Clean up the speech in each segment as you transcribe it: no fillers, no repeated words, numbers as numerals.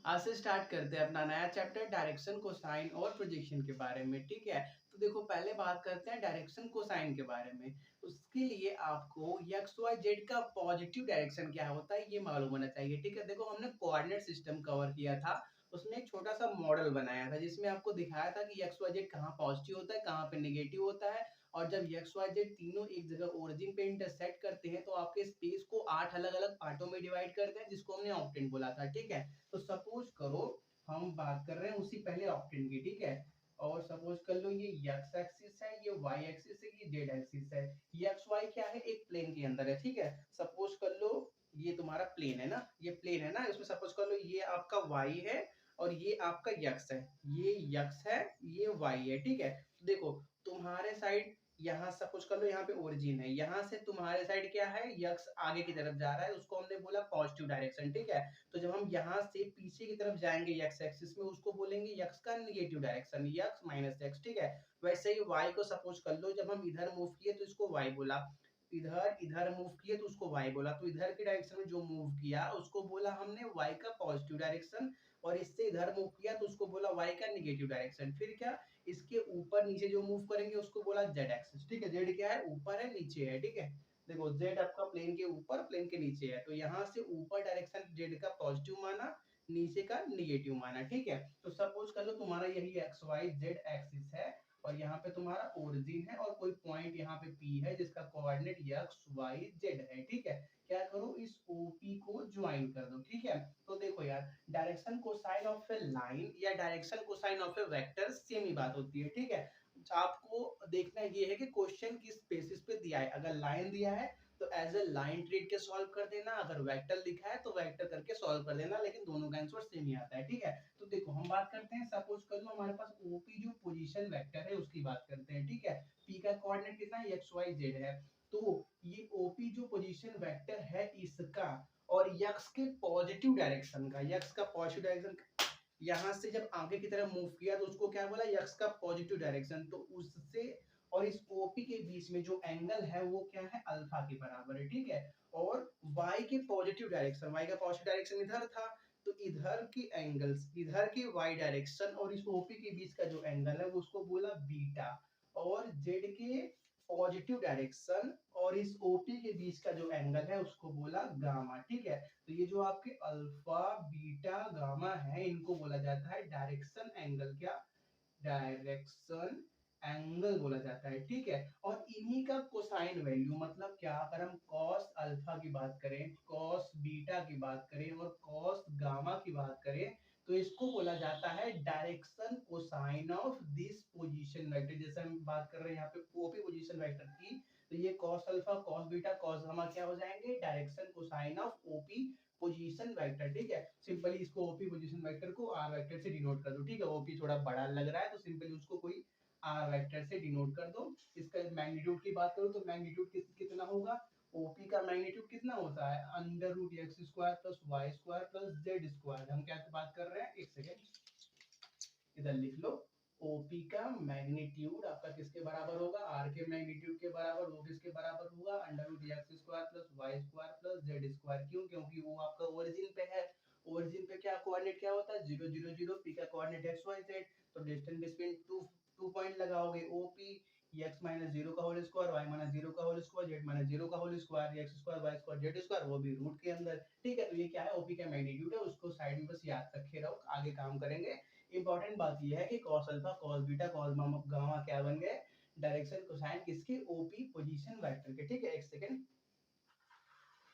आज से स्टार्ट करते हैं अपना नया चैप्टर डायरेक्शन कोसाइन और प्रोजेक्शन के बारे में। ठीक है, तो देखो पहले बात करते हैं डायरेक्शन कोसाइन के बारे में। उसके लिए आपको एक्स वाई जेड का पॉजिटिव डायरेक्शन क्या होता है ये मालूम होना चाहिए। ठीक है, देखो हमने कोऑर्डिनेट सिस्टम कवर किया था, उसमें एक छोटा सा मॉडल बनाया था जिसमें आपको दिखाया था कि एक्स वाई जेड कहाँ पॉजिटिव होता है, कहाँ पे नेगेटिव होता है। और जब एक्स वाई जेड तीनों एक जगह ओरिजिन पे इंटरसेक्ट करते हैं तो आपके स्पेस को 8 अलग-अलग पार्टों में डिवाइड करते हैं, जिसको हमने ऑक्टेंट बोला था। ठीक है, तो सपोज करो हम बात कर रहे हैं उसी पहले ऑक्टेंट की। ठीक है, और सपोज कर लो ये x एक्सिस है, ये y एक्सिस है, ये z एक्सिस है। ये x y क्या है, एक प्लेन के अंदर है। ठीक है, सपोज कर लो ये तुम्हारा प्लेन है ना, ये प्लेन है ना, इसमें सपोज कर लो ये आपका y है और ये आपका x है। ये x है, ये y है। ठीक है, तो देखो तुम्हारे साइड यहाँ सपोज कर लो यहाँ पे ओरिजिन है, यहाँ से तुम्हारे साइड क्या है, यक्स आगे की तरफ जा रहा है, उसको हमने बोला पॉजिटिव डायरेक्शन। ठीक है, तो जब हम यहाँ से पीछे की तरफ जाएंगे यक्स एक्सिस में, उसको बोलेंगे यक्स का negative direction, x minus x. ठीक है, वैसे ही वाई को सपोज कर लो, जब हम इधर मूव किए तो इसको वाई बोला, इधर इधर मूव किए तो उसको वाई बोला, तो इधर के डायरेक्शन में जो मूव किया उसको बोला हमने वाई का पॉजिटिव डायरेक्शन, और इससे इधर मूव किया तो उसको बोला वाई का नेगेटिव डायरेक्शन। फिर क्या, इसके ऊपर नीचे जो मूव करेंगे उसको बोला जेड एक्सिस। ठीक है, जेड क्या है, ऊपर है नीचे है। ठीक है, देखो जेड आपका प्लेन के ऊपर प्लेन के नीचे है, तो यहाँ से ऊपर डायरेक्शन जेड का पॉजिटिव माना, नीचे का नेगेटिव माना। ठीक है, तो सपोज कर लो तुम्हारा यही एक्स वाई जेड एक्सिस है और यहाँ पे तुम्हारा ओरिजिन है और कोई पॉइंट यहाँ पे पी है जिसका कोऑर्डिनेट एक्स वाई जेड है। ठीक है, क्या करो, इस ओपी को ज्वाइन कर दो। ठीक है, तो देखो यार, direction cosine of a line या direction cosine of a vector same ही बात होती है। ठीक है, आपको देखना ये है कि क्वेश्चन किस बेसिस पे दिया है। अगर लाइन दिया है तो एज ए लाइन ट्रीट के सॉल्व कर देना, अगर वेक्टर लिखा है तो वेक्टर करके सॉल्व कर देना, लेकिन दोनों का आंसर सेम ही आता है। ठीक है, तो देखो हम बात करते हैं, सपोज कर लो हमारे पास ओपी जो पोजीशन वेक्टर है उसकी बात करते हैं। ठीक है, पी का कोऑर्डिनेट कितना है, एक्स वाई जेड है, तो ये ओपी जो पोजीशन वेक्टर है इसका और यक्स के पॉजिटिव डायरेक्शन का, यक्स का पॉजिटिव डायरेक्शन यहाँ से जब आगे की तरफ मूव किया तो उसको क्या बोला, यक्स का पॉजिटिव डायरेक्शन, तो उससे और इस ओपी के बीच में जो एंगल है वो क्या है, अल्फा के बराबर है। ठीक है, और y के पॉजिटिव डायरेक्शन, y का पॉजिटिव डायरेक्शन इधर था, तो इधर के एंगल्स, इधर के y डायरेक्शन और इस ओपी के बीच का जो एंगल है वो उसको बोला बीटा, और z के पॉजिटिव डायरेक्शन और इस ओपी के बीच का जो एंगल है उसको बोला गामा। ठीक है, तो ये जो आपके अल्फा बीटा गामा है इनको बोला जाता है डायरेक्शन एंगल, क्या, डायरेक्शन एंगल बोला जाता है। ठीक है, और इन्हीं का कोसाइन वैल्यू मतलब क्या, अगर हम कॉस अल्फा की बात करें, कॉस बीटा की बात करें और कॉस गामा की बात करें, तो इसको बोला जाता है direction cosine of this position vector. जैसे हम बात कर रहे हैं यहाँ पे ओपी पोजीशन वेक्टर की, तो ये cos alpha cos beta cos gamma क्या हो जाएंगे, direction cosine of OP position vector. ठीक है, सिंपली इसको ओपी पोजीशन वेक्टर को आर वेक्टर से डिनोट कर दो। ठीक है, ओपी थोड़ा बड़ा लग रहा है तो सिंपली उसको कोई आर वेक्टर से डिनोट कर दो। इसका मैग्नीट्यूड की बात करो तो मैग्नीट्यूड कितना होगा, ओपी का मैग्नीट्यूड कितना होता है, under root x square plus Y square plus Z square. हम क्या बात कर रहे हैं, एक सेकेंड इधर लिख लो, ओपी का मैग्नीट्यूड आपका किसके बराबर होगा, आर के मैग्नीट्यूड के बराबर, वो किसके बराबर होगा, under root x square plus Y square plus Z square. क्यों, क्योंकि वो आपका ओरिजिन पे है, ओरिजिन पे क्या कोऑर्डिनेट क्या होता है, 0 0 0, पी का कोऑर्डिनेट एक्स वाई जेड, तो डिस्टेंस बिटवीन टू पॉइंट लगाओगे, ओपी x माइनस जीरो का whole square, y minus zero का whole square, z minus zero का whole square, x square y square Z square, वो भी root के अंदर। ठीक है, तो ये क्या है, ओपी का मैग्नीट्यूड है, उसको साइड में बस याद रखे रहो, आगे काम करेंगे। इंपॉर्टेंट बात ये है कि cos alpha cos beta cos gamma क्या बन गए, डायरेक्शन कोसाइन किसके, ओपी पोजीशन वेक्टर के। ठीक है, एक सेकंड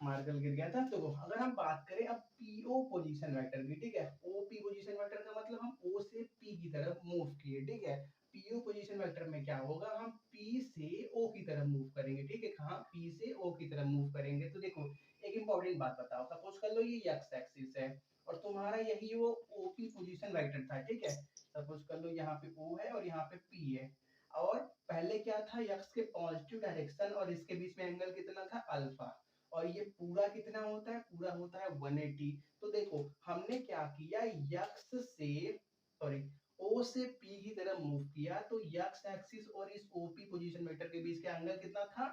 मार्कर गिर गया था। तो अगर हम बात करें अब पीओ पोजीशन वेक्टर की, ठीक है, ओपी पोजीशन वेक्टर का मतलब हम ओ से पी की तरफ मूव किए। ठीक है, पीओ पोजीशन वेक्टर में क्या होगा, हम पी से ओ की तरफ मूव करेंगे। ठीक है, कहाँ, पी से ओ की तरफ मूव करेंगे। तो देखो एक इंपॉर्टेंट बात बताओ, सपोज कर लो ये एक्स एक्सिस है और तुम्हारा यही वो ओपी पोजीशन वेक्टर था। ठीक है, सपोज कर लो यहाँ पे ओ है और यहाँ पे पी है, और पहले क्या था, एक्स के पॉजिटिव डायरेक्शन और इसके बीच में एंगल कितना था, अल्फा, और ये पूरा कितना होता है, पूरा होता है 180। तो देखो हमने क्या किया, यक्स से सॉरी ओ से पी की तरफ मूव किया, तो यक्स एक्सिस और इस ओपी पोजीशन वेक्टर के बीच का एंगल कितना था,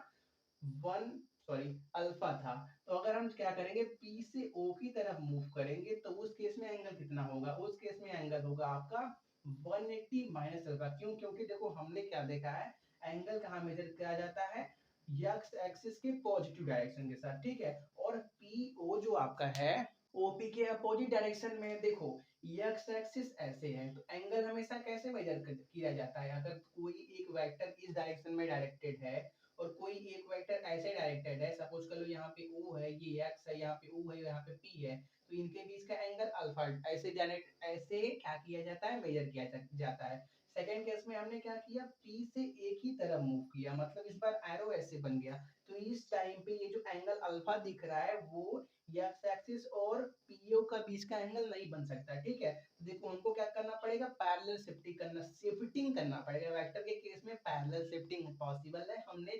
वन सॉरी अल्फा था। तो अगर हम क्या करेंगे पी से ओ की तरफ मूव करेंगे तो उस केस में एंगल कितना होगा, उस केस में एंगल होगा आपका 180 माइनस अल्फा। क्यों? क्योंकि देखो हमने क्या देखा है, एंगल कहाँ मेजर किया जाता है, एक्स एक्सिस के पॉजिटिव डायरेक्शन के साथ, ठीक है। और पी ओ जो आपका है ओपी के अपोजिट डायरेक्शन में, देखो एक्स एक्सिस ऐसे है तो एंगल हमेशा कैसे मेजर किया जाता है, अगर कोई एक वेक्टर इस डायरेक्शन में डायरेक्टेड है और कोई एक वेक्टर ऐसे डायरेक्टेड है, सपोज कर लो यहाँ पे O है, ये x है, यहाँ पे O है, यहाँ पे P है, तो इनके बीच का एंगल अल्फा ऐसे डायरेक्ट ऐसे क्या किया जाता है, मेजर किया जाता है। सेकेंड केस में हमने क्या किया, P से एक ही तरफ मूव किया, मतलब इस बार एरो ऐसे बन गया, तो इस टाइम पे ये जो एंगल अल्फा दिख रहा है वो एक्स एक्सिस और पीओ का बीच का एंगल नहीं बन सकता, ठीक है। देखो हमको क्या करना पड़ेगा, पैरेलल शिफ्टिंग करना पड़ेगा। वेक्टर के केस में पैरेलल शिफ्टिंग पॉसिबल है, हमने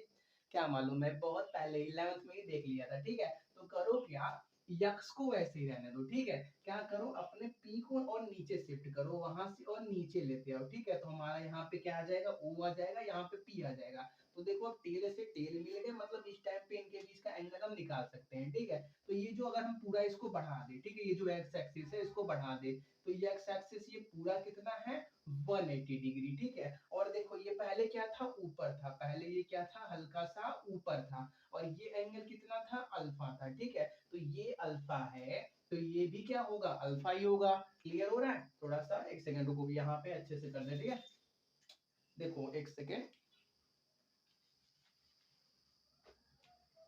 क्या मालूम है बहुत पहले 11th में ही देख लिया था, ठीक है। तो करो क्या, यक्स को वैसे ही रहने दो, ठीक है। क्या करो, अपने पी को और नीचे शिफ्ट करो, वहां से और नीचे लेते आओ, ठीक है। तो हमारा यहाँ पे क्या आ जाएगा, ओ आ जाएगा, यहाँ पे पी आ जाएगा। तो देखो अब टेल से टेल मिल गए, मतलब इस टाइम पे इनके बीच का एंगल हम निकाल सकते हैं, ठीक है। तो ये जो अगर हम पूरा इसको बढ़ा दे, ठीक है, ये जो एक्स एक्सिस है इसको बढ़ा दे, तो ये एक्स एक्सिस ये पूरा कितना है 180 डिग्री, ठीक है। और देखो ये पहले क्या था, ऊपर था, पहले ये क्या था, हल्का सा ऊपर था, और ये एंगल कितना था, अल्फा था, ठीक है। तो ये अल्फा है तो ये भी क्या होगा, अल्फा ही होगा। क्लियर हो रहा है? थोड़ा सा एक सेकंड रुको, यहाँ पे अच्छे से कर दे, ठीक है। देखो एक सेकेंड,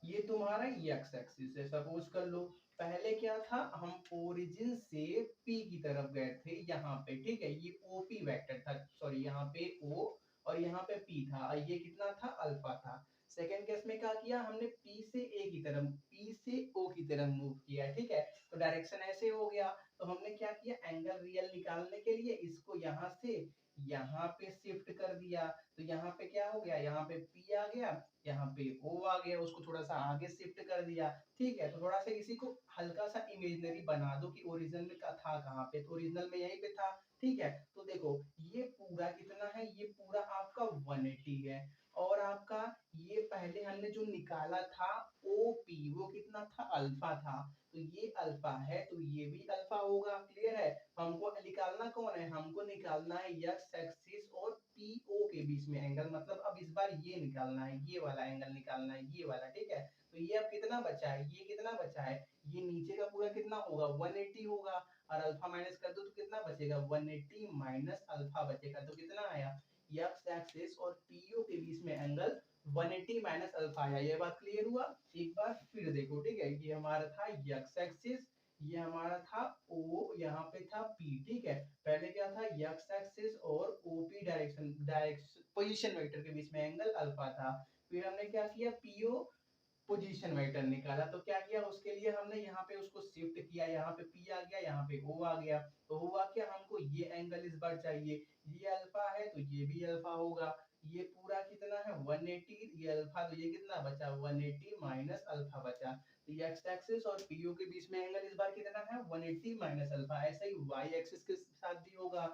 ये तुम्हारा एक्स एक्सिस है, सपोज कर लो पहले क्या था, हम ओरिजिन से पी की तरफ गए थे यहाँ पे, ठीक है, ये ओपी वेक्टर था, सॉरी यहाँ पे ओ और यहाँ पे पी था, और ये कितना था, अल्फा था। सेकेंड केस में क्या किया हमने, पी से ए की तरफ, पी से ओ की तरफ मूव किया, ठीक है। तो डायरेक्शन ऐसे हो गया, तो हमने क्या किया, एंगल रियल निकालने के लिए इसको यहाँ से यहाँ पे शिफ्ट कर दिया, तो यहाँ पे क्या हो गया, यहाँ पे पी आ गया, यहाँ पे ओ आ गया, उसको थोड़ा सा आगे शिफ्ट कर दिया, ठीक है। तो थोड़ा सा इसी को हल्का सा इमेजिनरी बना दो कि ओरिजिनल में का था कहाँ पे, तो ओरिजिनल में यहीं पे था, ठीक है। तो देखो ये पूरा कितना है, ये पूरा आपका 180 है, और आपका ये पहले हमने जो निकाला था ओपी वो कितना था, अल्फा था, तो ये अल्फा है तो ये भी अल्फा होगा। क्लियर है? हमको निकालना कौन है, हमको निकालना है एक्स एक्सिस और पीओ के बीच में एंगल, मतलब अब इस बार ये निकालना है, ये वाला एंगल निकालना है, ये वाला, ठीक है। तो ये अब कितना बचा है, ये कितना बचा है, ये नीचे का पूरा कितना होगा 180 होगा, और अल्फा माइनस कर दो तो कितना बचेगा 180 माइनस अल्फा बचेगा, तो कितना आया, एक्स एक्सिस और पीओ के बीच में एंगल 180 माइनस अल्फा आया। ये बात क्लियर हुआ? एक बार फिर देखो, ठीक है, ये हमारा था एक्स एक्सिस, ये हमारा था O, यहाँ पे था P, ठीक है। पहले क्या था, एक्स एक्सिस और OP डायरेक्शन पोजीशन वेक्टर के बीच में एंगल अल्फा था। फिर हमने क्या किया, PO पोजीशन वेक्टर निकाला, तो क्या किया, उसके लिए हमने यहाँ पे उसको शिफ्ट किया, यहाँ पे P आ गया, यहाँ पे O आ गया, तो हुआ क्या, हमको ये एंगल इस बार चाहिए, ये अल्फा है तो ये भी अल्फा होगा, ये पूरा कितना है 180, ये अल्फा, तो ये कितना बचा 180 माइनस अल्फा बचा, तो एक्स एक्सिस और पीओ के बीच में एंगल इस बार कितना है 180 माइनस अल्फा। ऐसा ही वाई एक्सिस के साथ भी होगा,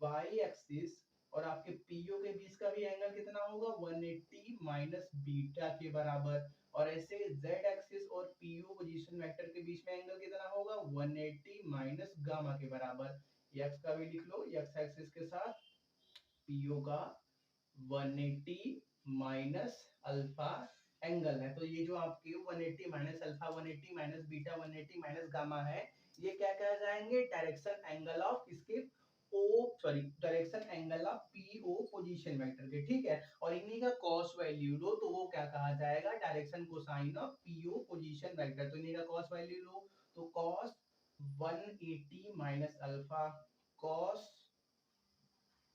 वाई एक्सिस और आपके पीओ के बीच का भी एंगल कितना होगा 180 माइनस बीटा के बराबर, और ऐसे z एक्सिस और पीओ पोजीशन वेक्टर के बीच में एंगल कितना होगा 180 माइनस गामा के बराबर। x का भी लिख लो, x एक्सिस के साथ पीओ का 180 माइनस अल्फा एंगल है, तो ये जो आपके 180 minus alpha 180 minus beta 180 minus gamma है, ये क्या कह जाएंगे, डायरेक्शन एंगल ऑफ इसके oh sorry direction angle of PO position vector के, ठीक है। और इन्हीं का कॉस वैल्यू लो तो वो क्या कहा जाएगा, direction cosine of PO position vector, तो इन्हीं का कॉस वैल्यू लो, तो cos 180 minus alpha, cos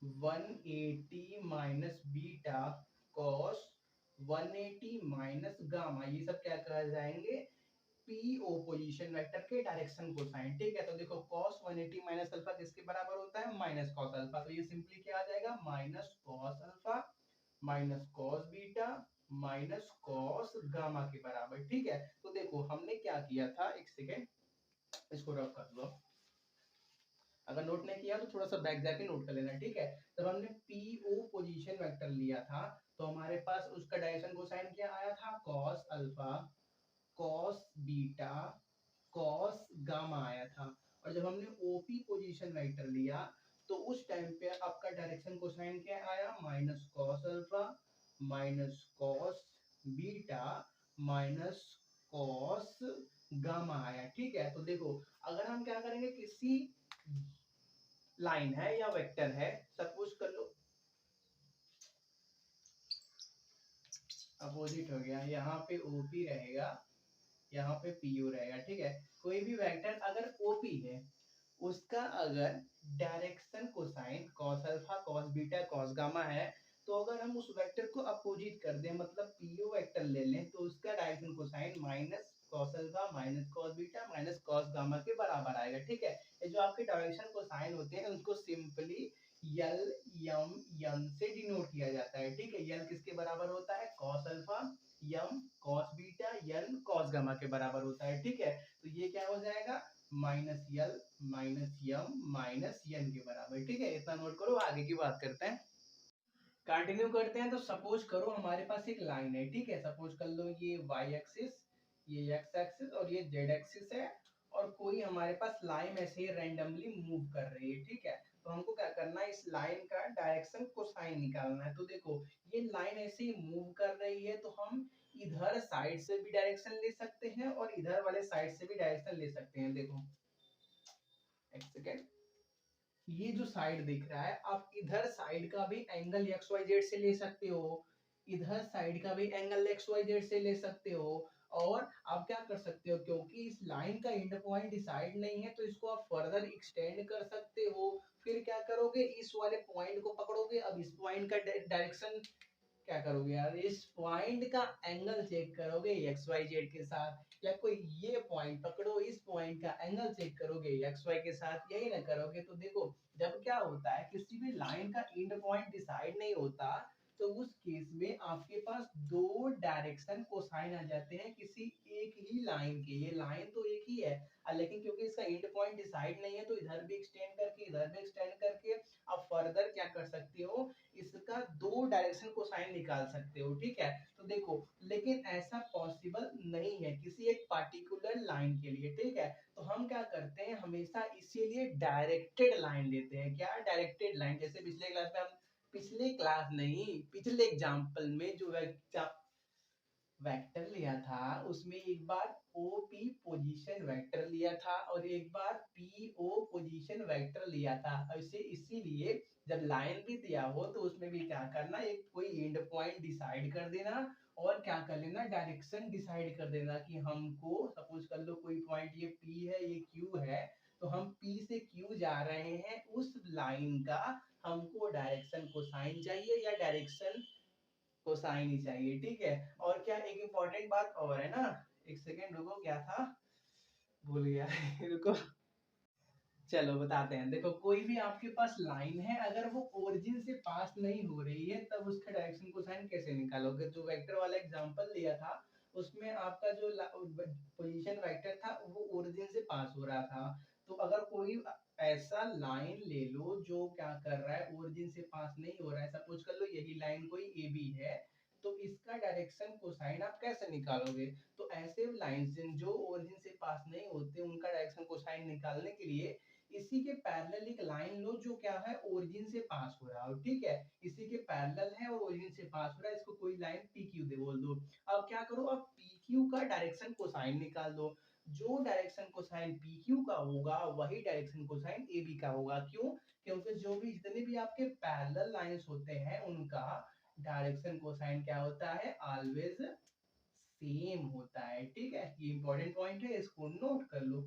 180 minus beta, cos 180 minus gamma, ये सब क्या कह जाएंगे, पीओ पोजीशन वेक्टर के डायरेक्शन कोसाइन, ठीक है। तो देखो cos 180 माइनस अल्फा किसके बराबर होता है, माइनस cos अल्फा, तो ये सिंपली क्या आ जाएगा, minus cos alpha minus cos beta minus cos gamma के बराबर, ठीक है। तो देखो हमने क्या किया था, एक सेकेंड इसको रब कर लो, अगर नोट नहीं किया तो थोड़ा सा बैक जाके नोट कर लेना, ठीक है। तब हमने पीओ पोजीशन वेक्टर लिया था, तो हमारे पास उसका डायरेक्शन कोसाइन क्या आया था, cos alpha, cos beta, cos gamma आया था। और जब हमने ओपी पोजीशन वेक्टर लिया तो उस टाइम पे आपका डायरेक्शन कोसाइन क्या आया, minus cos alpha minus cos beta minus cos gamma आया। ठीक है, तो देखो अगर हम क्या करेंगे, किसी लाइन है या वेक्टर है, सपोज कर लो अपोजिट हो गया, यहाँ पे ओपी रहेगा, यहाँ पे पीयू रहेगा। ठीक है, कोई भी वेक्टर अगर ओपी है, उसका अगर direction cosine cos alpha cos beta cos gamma है, तो अगर हम उस वेक्टर को अपोजिट कर दें, मतलब पीयू वेक्टर ले लें, तो उसका direction cosine minus cos alpha minus cos beta minus cos gamma के बराबर आएगा। ठीक है, ये जो आपके डायरेक्शन कोसाइन होते हैं उनको सिंपली यल यम यन से डिनोट किया जाता है। ठीक है, यल किसके बराबर होता है, कॉस अल्फा, यम कॉस बीटा, यन कॉस गामा के बराबर होता है। ठीक है, तो ये क्या हो जाएगा, माइनस यल माइनस यम माइनस यन के बराबर। ठीक है, इतना नोट करो, आगे की बात करते हैं, कंटिन्यू करते हैं। तो सपोज करो हमारे पास एक लाइन है। ठीक है, सपोज कर लो ये वाई एक्सिस, ये एक्स एक्सिस और ये जेड एक्सिस है, और कोई हमारे पास लाइन ऐसे ही रैंडमली मूव कर रही है। ठीक है, तो हमको क्या करना है, इस लाइन का डायरेक्शन कोसाइन निकालना है। तो देखो ये लाइन ऐसे ही मूव कर रही है, तो हम इधर साइड से भी डायरेक्शन ले सकते हैं और इधर वाले साइड से भी डायरेक्शन ले सकते हैं। देखो एक सेकेंड, ये जो साइड दिख रहा है, आप इधर साइड का भी एंगल एक्स वाई जेड से ले सकते हो, इधर साइड का भी एंगल एक्स वाई जेड से ले सकते हो। और आप क्या कर सकते हो, क्योंकि इस लाइन का एंड पॉइंट डिसाइड नहीं है, तो इसको आप फर्दर एक्सटेंड कर सकते हो। फिर क्या करोगे, इस वाले पॉइंट को पकड़ोगे, अब इस पॉइंट का डायरेक्शन क्या करोगे यार, इस पॉइंट का एंगल चेक करोगे एक्स वाई जेड के साथ, या कोई ये पॉइंट पकड़ो, इस पॉइंट का एंगल चेक करोगे एक्स वाई के साथ, यही ना करोगे। तो देखो जब क्या होता है, किसी भी लाइन का एंड पॉइंट डिसाइड नहीं होता, तो उस केस में आपके पास दो डायरेक्शन कोसाइन आ जाते हैं किसी एक ही लाइन के। ये लाइन तो एक ही है, लेकिन क्योंकि इसका एंड पॉइंट डिसाइड नहीं है, तो इधर भी एक्सटेंड करके इधर भी एक्सटेंड करके आप फर्दर क्या कर सकते हो, इसका दो डायरेक्शन को साइन निकाल सकते हो। ठीक है, तो देखो लेकिन ऐसा पॉसिबल नहीं है किसी एक पार्टिकुलर लाइन के लिए। ठीक है, तो हम क्या करते हैं, हमेशा इसीलिए डायरेक्टेड लाइन लेते हैं। क्या, डायरेक्टेड लाइन, जैसे पिछले क्लास में हम, पिछले क्लास नहीं, पिछले एग्जाम्पल में जो वेक्टर लिया था, उसमें एक बार ओपी पोजीशन वेक्टर लिया था और एक बार पीओ पोजीशन वेक्टर लिया था। ऐसे इसीलिए जब लाइन भी दिया हो तो उसमें भी क्या करना, एक कोई एंड पॉइंट डिसाइड कर देना और क्या कर लेना, डायरेक्शन डिसाइड कर देना कि हमको, सपोज कर लो कोई पॉइंट ये पी है ये क्यू है, तो हम पी से क्यू जा रहे हैं, उस लाइन का हमको डायरेक्शन कोसाइन चाहिए या डायरेक्शन कोसाइन ही चाहिए। ठीक है, और क्या एक इम्पोर्टेंट बात और है ना, एक सेकेंड रुको, क्या था भूल गया रुको, चलो बताते हैं। देखो कोई भी आपके पास लाइन है, अगर वो ओरिजिन से पास नहीं हो रही है, तब उसका डायरेक्शन कोसाइन कैसे निकालोगे। जो वेक्टर वाला एग्जांपल दिया था, उसमें आपका जो पोजीशन वेक्टर था वो ओरिजिन से पास हो रहा था। तो अगर कोई ऐसा लाइन ले लो जो क्या कर रहा है, ओरिजिन से पास नहीं हो रहा है, सपोज कर लो यही लाइन कोई ए बी है, तो इसका डायरेक्शन कोसाइन आप कैसे निकालोगे। तो ऐसे लाइंस जो ओरिजिन से पास नहीं होते, उनका डायरेक्शन कोसाइन निकालने के लिए इसी के पैरेलल एक लाइन लो जो क्या है, ओरिजिन से पास हो रहा हो। ठीक है, इसी के पैरेलल है और ओरिजिन से पास हो रहा है, इसको कोई लाइन पी क्यू दे बोल दो। अब क्या करो, अब पी क्यू का डायरेक्शन कोसाइन निकाल दो। जो डायरेक्शन कोसाइन पी क्यू का होगा वही डायरेक्शन कोसाइन ए बी का होगा। क्यों, क्योंकि जो भी जितने भी आपके पैरेलल लाइंस होते हैं उनका डायरेक्शन कोसाइन क्या होता है, ऑलवेज सेम होता है। ठीक है, ये इंपॉर्टेंट पॉइंट है, इसको नोट कर लो।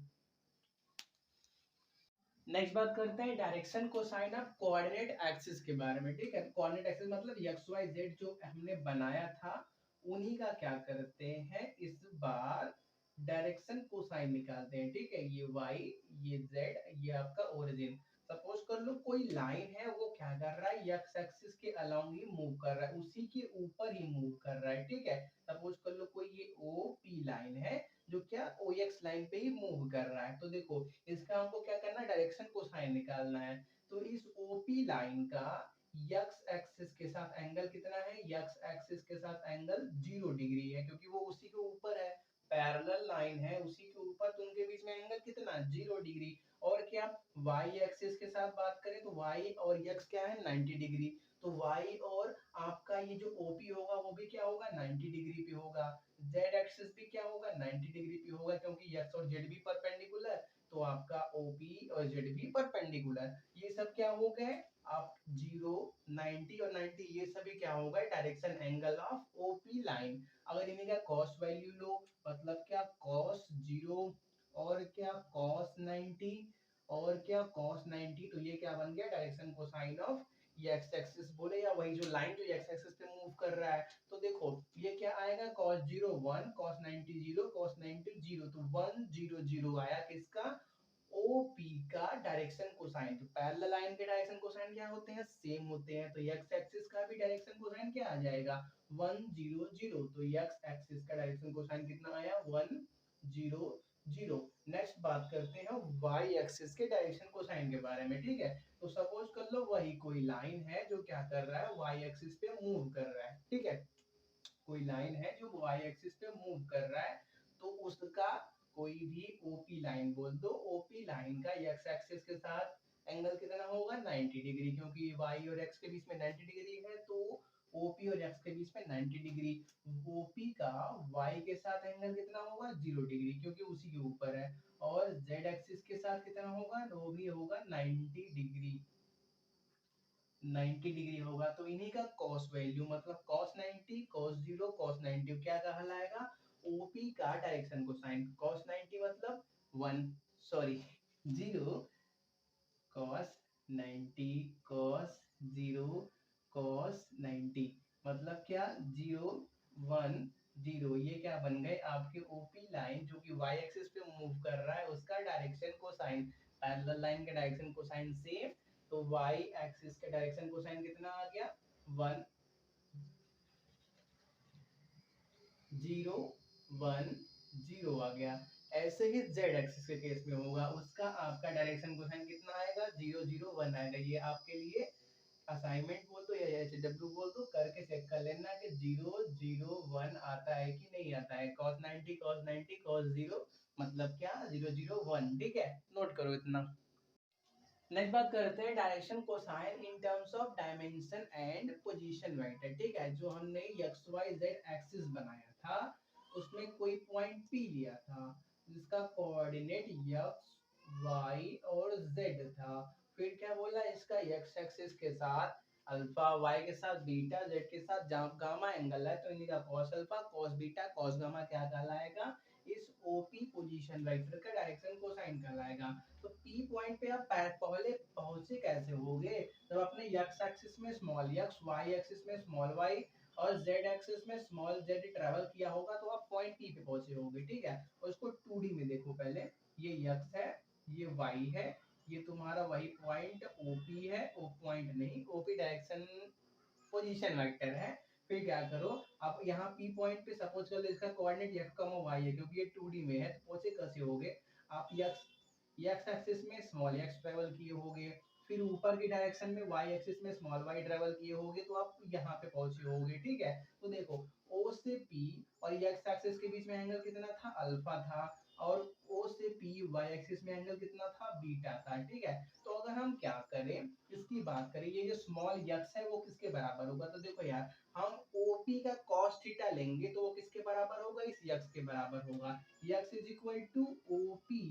नेक्स्ट बात करते हैं direction cosine of coordinate axis के बारे में। ठीक है, कोऑर्डिनेट एक्सिस मतलब एक्स वाई जेड जो हमने बनाया था, उन्हीं का क्या करते हैं, इस बार डायरेक्शन कोसाइन निकालते हैं। ठीक है, ये वाई ये जेड ये आपका ओरिजिन। सपोज कर लो कोई लाइन है, वो क्या कर रहा है, एक्स एक्सिस के अलोंग ही मूव कर रहा है, उसी के ऊपर ही मूव कर रहा है। ठीक है, सपोज कर लो कोई ये ओ पी लाइन है जो क्या ओ एक्स लाइन पे ही मूव कर रहा है। तो देखो इसका हमको क्या करना है, डायरेक्शन कोसाइन निकालना है। तो इस ओपी लाइन का यक्स एक्सिस के साथ एंगल कितना है, यक्स एक्सिस के साथ एंगल 0 डिग्री है, क्योंकि वो उसी के ऊपर है, पैरेलल लाइन है उसी के ऊपर, तो उनके बीच में एंगल कितना 0 डिग्री। और क्या वाई एक्सिस के साथ बात करें तो वाई और यक्स क्या है 90 डिग्री, तो वाई और आपका ये जो ओपी होगा वो भी क्या होगा 90 डिग्री पे होगा। जेड एक्सिस भी क्या होगा 90 डिग्री पे होगा, क्योंकि यक्स और जेड भी परपेंडिकुलर, तो आपका ओपी और जेड भी परपेंडिकुलर। ये सब क्या हो गए आप 0, 90 और 90 ये सभी क्या होगा direction angle of OP line. अगर इन्हें क्या कॉस वैल्यू लो, मतलब क्या कॉस 0 और क्या कॉस 90 और क्या कॉस 90, तो ये क्या बन गया direction cosine of x axis बोले, या वही जो लाइन जो एक्स एक्सिस पे मूव कर रहा है। तो देखो ये क्या आएगा cos 0 1 cos 90 0 cos 90 0, तो 1 0 0 आया किसका ओपी का डायरेक्शन कोसाइन। तो पैरेलल लाइन के डायरेक्शन कोसाइन क्या होते हैं सेम होते हैं, तो एक्स एक्सिस का भी डायरेक्शन कोसाइन क्या आ जाएगा 1 0 0, तो एक्स एक्सिस का डायरेक्शन कोसाइन कितना आया 1 0 0। नेक्स्ट बात करते हैं वाई एक्सिस के डायरेक्शन कोसाइन के बारे में, ठीक है। तो सपोज कर लो वही कोई लाइन है जो क्या कर रहा है वाई एक्सिस पे मूव कर रहा है, ठीक है, कोई लाइन है जो वाई एक्सिस पे मूव कर रहा है, तो उसका कोई भी ओपी लाइन बोल दो, ओपी लाइन का एक्स एक्सिस के साथ एंगल कितना होगा 90 डिग्री, क्योंकि वाई और एक्स के बीच में 90 डिग्री है, तो ओपी और एक्स के बीच में 90 डिग्री। ओपी का वाई के साथ एंगल कितना होगा 0 डिग्री, क्योंकि उसी के ऊपर है, और जेड एक्सिस के साथ कितना होगा वो भी होगा 90 डिग्री, 90 डिग्री होगा। तो इन्हीं का cos वैल्यू मतलब cos 90 cos 0 cos 90 क्या कहलाएगा ओपी का डायरेक्शन कोसाइन। cos 90 मतलब 1 सॉरी 0 cos 90 cos 0 cos 90 मतलब क्या 0 1 0, ये क्या बन गए आपके ओपी लाइन जो कि y एक्सिस पे मूव कर रहा है उसका डायरेक्शन कोसाइन। पैरेलल लाइन का डायरेक्शन कोसाइन सेम, तो y एक्सिस का डायरेक्शन कोसाइन कितना आ गया 1 0 1 0 आ गया। ऐसे ही z एक्सिस के केस में होगा, उसका आपका डायरेक्शन कोसाइन कितना आएगा 0 0 1 आएगा। ये आपके लिए असाइनमेंट बोल दो या एचडब्ल्यू बोल दो, करके चेक कर लेना कि 0 0 1 आता है कि नहीं आता है। cos 90 cos 90 cos 0 मतलब क्या 0 0 1, ठीक है, नोट करो इतना। नेक्स्ट बात करते हैं direction cosine in terms of dimension and position vector, ठीक है। जो हमने एक्स वाई जेड एक्सिस बनाया था उसमें कोई पॉइंट पी लिया था जिसका कोऑर्डिनेट एक्स वाई और जेड था। फिर क्या बोला इसका एक्स एक्सिस के साथ अल्फा, वाई के साथ बीटा, जेड के साथ गामा एंगल है, तो इनका cos alpha cos beta cos gamma क्या कहलाएगा इस ओपी पोजीशन वेक्टर का डायरेक्शन कोसाइन कहलाएगा। तो पी पॉइंट पे आप पहले पहुंचे कैसे होगे जब अपने एक्स एक्सिस में स्मॉल एक्स, वाई एक्सिस में स्मॉल वाई और जेड एक्सिस में स्मॉल जेड ट्रेवल किया होगा, तो आप पॉइंट पी पे पहुंचे होगे, ठीक है। और इसको 2D में देखो पहले, ये एक्स है ये वाई है, ये तुम्हारा वही पॉइंट ओपी है, ओ पॉइंट नहीं ओपी डायरेक्शन पोजीशन वेक्टर है। फिर क्या करो आप यहाँ पी पॉइंट पे सपोज कर लो इसका कोऑर्डिनेट x, y है, क्योंकि ये 2D में है, तो पहुंचे कैसे होगे आप एक्स एक्सिस में स्मॉल एक्स ट्रेवल किए होगे, फिर ऊपर की डायरेक्शन में वाई एक्सिस में स्मॉल वाई ट्रेवल किए होगे, तो आप यहाँ पे पहुंचे होगे, ठीक है। तो देखो ओ से पी और एक्स एक्सिस के बीच में एंगल कितना था अल्फा था, और ओ से पी वाई एक्सिस में एंगल कितना था बीटा था, ठीक है। तो अगर हम क्या करें इसकी बात करें, ये जो स्मॉल एक्स है वो किसके बराबर होगा, तो देखो यार हम ओपी का cos थीटा लेंगे तो वो किसके बराबर होगा इस यक्स के बराबर होगा। X is equal to OP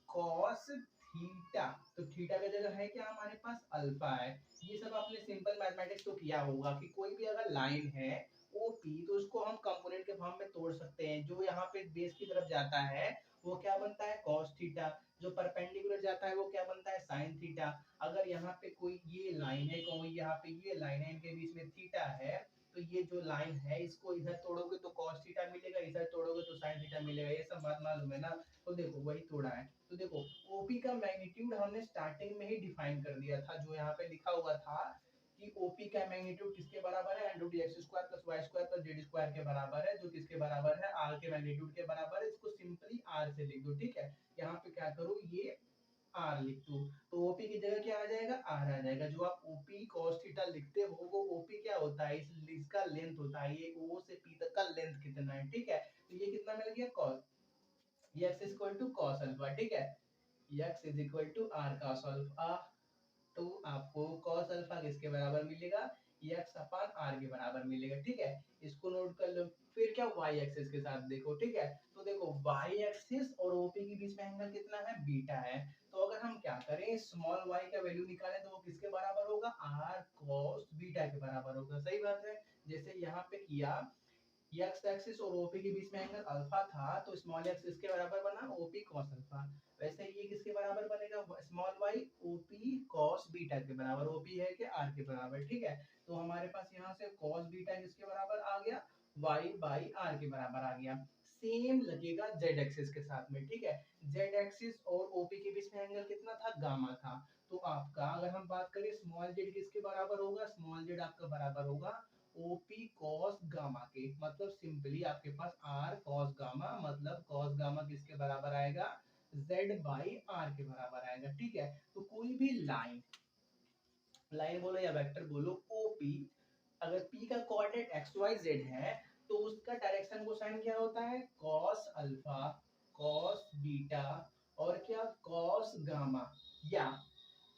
cos theta, तो थीटा का जगह है क्या हमारे पास अल्फा है। ये सब आपने सिंपल मैथमेटिक्स तो किया होगा कि कोई भी अगर लाइन है ओपी तो उसको हम कंपोनेंट के फॉर्म में तोड़ सकते हैं। जो यहाँ पे बेस की तरफ जाता है वो क्या बनता है cos थीटा, जो परपेंडिकुलर जाता है वो क्या बनता है sin थीटा। अगर यहाँ पे कोई ये लाइन है, कोई यहाँ पे ये लाइन है, इनके बीच में थीटा है, तो ये जो लाइन है इसको इधर तोड़ोगे तो cos थीटा मिलेगा, इधर तोड़ोगे तो sin थीटा मिलेगा, ये सब बात मालूम है ना। तो देखो वही तोड़ा है, तो देखो ओपी का मैग्नीट्यूड हमने स्टार्टिंग में ही डिफाइन कर दिया था, जो यहाँ पे लिखा हुआ था कि ओपी का मैग्नीट्यूड किसके बराबर है √x² + y² + z² के बराबर है, जो किसके बराबर है r के मैग्नीट्यूड के बराबर है। इसको सिंपली r से लिख दो, ठीक है। यहाँ पे क्या करो ये आर लिख दूं, तो ओपी की जगह क्या आ जाएगा, आर आ जाएगा। जो आप ओपी कॉस थीटा लिखते हो वो ओपी क्या होता है, इसका लेंथ होता है, ये ओ से पी तक का लेंथ कितना है, ठीक है। तो ये कितना मिल गया, cos, X equal to cos alpha, ठीक है। X is equal to R cos alpha, तो आपको cos अल्फा किसके बराबर मिलेगा, x अपान आर के बराबर मिलेगा, ठीक है। इसको नोट कर लो। फिर क्या y एक्सिस के साथ देखो, ठीक है। तो देखो y एक्सिस और OP के बीच में एंगल कितना है, बीटा है। तो अगर हम क्या करें, स्मॉल y का वैल्यू निकालें तो वो किसके बराबर होगा, r cos बीटा के बराबर होगा, सही बात है। जैसे यहाँ पे किया, एक्स एक्सिस और ओपी के बीच में एंगल अल्फा था, तो स्मॉल एक्स इसके बराबर बना ओपी कॉस अल्फा। वैसे ये किसके बराबर बनेगा, small Y OP cos beta के बराबर, ओपी है कि आर के बराबर, ठीक है। तो हमारे पास यहाँ से कॉस बीटा किसके बराबर आ गया, वाई बाई आर के बराबर आ गया। सेम लगेगा जेड एक्सिस के साथ में, ठीक है। जेड एक्सिस और ओपी के बीच में एंगल कितना था, गामा था। तो आपका अगर हम बात करें स्मॉल जेड किसके बराबर होगा, स्मॉल जेड आपका बराबर होगा ओपी कॉस गामा के, मतलब सिंपली आपके पास आर कॉस गामा, मतलब कॉस गामा किसके बराबर आएगा, z बाई आर के बराबर आएगा, ठीक है। तो कोई भी लाइन, लाइन बोलो या वेक्टर बोलो, ओपी अगर p का कोऑर्डिनेट एक्स वाई जेड है, तो उसका डायरेक्शन कोसाइन क्या होता है, कॉस अल्फा, कॉस बीटा और क्या, कॉस गामा। या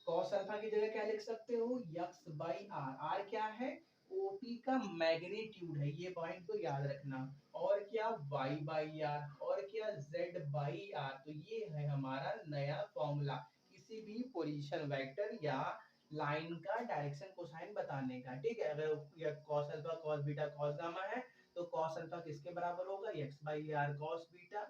कॉस अल्फा की जगह क्या लिख सकते हो, यक्स बाई आर, आर क्या है, ओपी का मैग्नीट्यूड है, ये पॉइंट को याद रखना। और क्या, वाई बाई आर, और क्या, जेड बाई आर। तो ये है हमारा नया फॉर्मूला किसी भी पोजीशन वेक्टर या लाइन का डायरेक्शन कोसाइन बताने का, ठीक है। अगर cos alpha cos beta cos gamma है, तो कॉस अल्फा किसके बराबर होगा, x by r cos beta,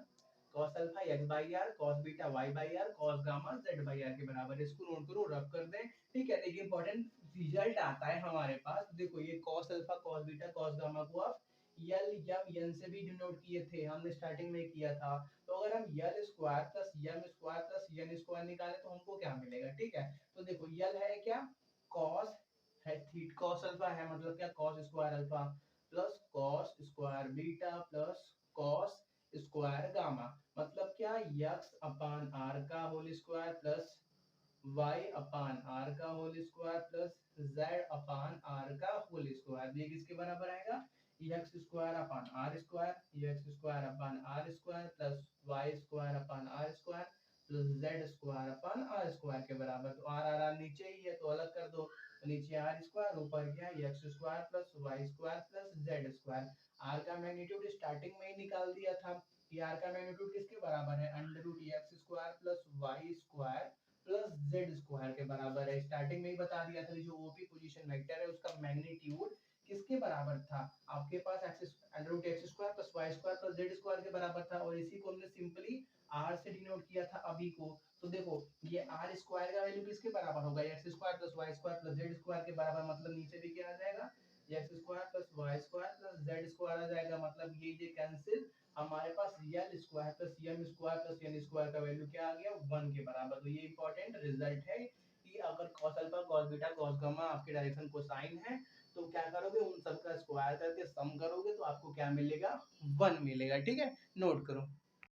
cos alpha x by r, cos beta y by r, cos gamma z by r के बराबर है। इसको नोट करो, रब कर दें, ठीक है। देखिए इंपॉर्टेंट रिजल्ट आता है हमारे पास, देखो ये cos alpha cos beta cos gamma को आप यल या यन से भी डिनोट किए थे, हमने स्टार्टिंग में किया था। तो अगर हम यल स्क्वायर प्लस यम स्क्वायर प्लस यन स्क्वायर निकालें तो हमको क्या मिलेगा, ठीक है। तो देखो यल है क्या, cos है, थीट cos अल्फा है, मतलब क्या, cos square alpha plus cos square beta plus cos square gamma, मतलब क्या, यक्स अपान आर का whole square plus y upon r का whole square plus z upon r का होल स्क्वायर। ये किसके बराबर आएगा, x square upon r square, x square upon r square plus Y square upon r square plus Z square upon r square के बराबर। तो are are are नीचे ही है तो अलग कर दो, तो नीचे आर स्क्वायर, ऊपर क्या, x square plus Y square plus Z square. R का मैग्नीट्यूड स्टार्टिंग में ही निकाल दिया था, कि आर का मैग्नीट्यूड किसके बराबर है, under root x square plus Y square plus Z square के बराबर है। स्टार्टिंग में ही बता दिया था, जो ओपी पोजीशन वेक्टर है उसका मैग्नीट्यूड किसके बराबर था, आपके पास x under root x square plus Y square plus Z square के बराबर था। और इसी को हमने सिंपली आर से डिनोट किया था अभी को। तो देखो ये आर स्क्वायर का वैल्यू किसके बराबर होगा, x square plus Y square plus Z square के बराबर, मतलब नीचे भी क्या आ जाएगा, x square plus Y square plus Z square आ जाएगा, मतलब ये कैंसिल, हमारे पास यल स्क्वायर प्लस यम स्क्वायर प्लस एन स्क्वायर का वैल्यू क्या आ गया, 1 के बराबर। तो ये इंपॉर्टेंट रिजल्ट है कि अगर cos alpha cos beta cos gamma आपके डायरेक्शन कोसाइन है, तो क्या करोगे, उन सबका स्क्वायर करके सम करोगे तो आपको क्या मिलेगा, 1 मिलेगा, ठीक है। नोट करो।